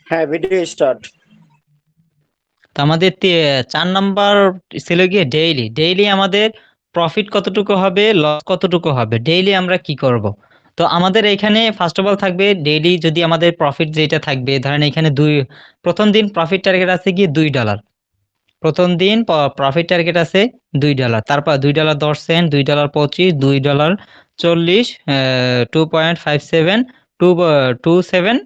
হ্যাঁ, video start. তো আমাদের 4 নাম্বার ছিল গিয়ে ডেইলি আমাদের প্রফিট কতটুকু হবে, লস কতটুকু হবে, ডেইলি আমরা কি করব। তো আমাদের এখানে ফার্স্ট অফ অল থাকবে ডেইলি, যদি আমাদের প্রফিট যেটা থাকবে, ধরেন এখানে প্রথম দিন প্রফিট টার্গেট আছে গিয়ে $2। প্রথম দিন প্রফিট টার্গেট আছে $2, তারপর $2.10, $2.25, $2.40, 2.57, 2.27,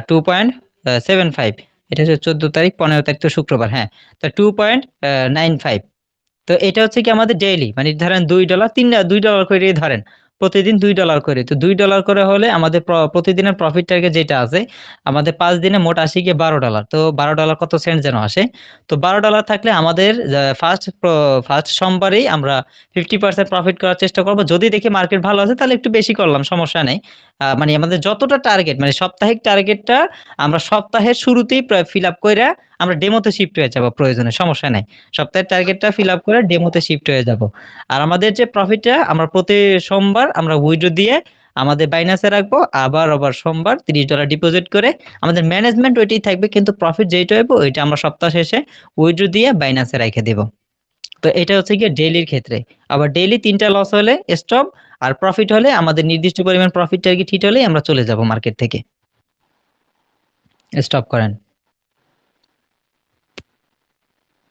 2.75। এটা হচ্ছে 14 তারিখ, 15 তারিখ তো শুক্রবার, হ্যাঁ। তা 2.95। তো এটা হচ্ছে কি আমাদের ডেইলি, মানে ধরেন $2, $2 করে ধরেন, প্রতিদিন $2 করে। তো $2 করে হলে আমাদের প্রতিদিনের প্রফিট টার্গেট যেটা আছে, আমাদের 5 দিনে মোট আসে গিয়ে $12। তো $12 কত সেন্ট যেন আসে। তো $12 থাকলে আমাদের ফার্স্ট সোমবারেই আমরা 50% প্রফিট করার চেষ্টা করব। যদি দেখি মার্কেট ভালো আছে তাহলে একটু বেশি করলাম, সমস্যা নেই। মানে আমাদের যতটা টার্গেট, মানে সাপ্তাহিক টার্গেটটা আমরা সপ্তাহের শুরুতেই ফিল আপ করে আমরা ডেমোতে শিফট হয়ে যাব, প্রয়োজনে সমস্যা নাই। সপ্তাহের টার্গেটটা ফিল আপ করে ডেমোতে শিফট হয়ে যাব। আর আমাদের যে প্রফিটটা আমরা প্রতি সোমবার আমরা উইথড্র দিয়ে আমাদের বাইন্যান্সে রাখবো, আবার সোমবার $30 ডিপোজিট করে আমাদের ম্যানেজমেন্ট ওইটাই থাকবে, কিন্তু প্রফিট যেইটা হবে ওইটা আমরা সপ্তাহ শেষে উইথড্র দিয়ে বাইন্যান্সে রেখে দিব। তো এটা হচ্ছে গিয়ে ডেইলির ক্ষেত্রে। আবার ডেইলি 3টা লস হলে স্টপ, আর প্রফিট হলে আমাদের নির্দিষ্ট পরিমাণ প্রফিট টার্গেট হিট হলেই আমরা চলে যাব মার্কেট থেকে। স্টপ করেন।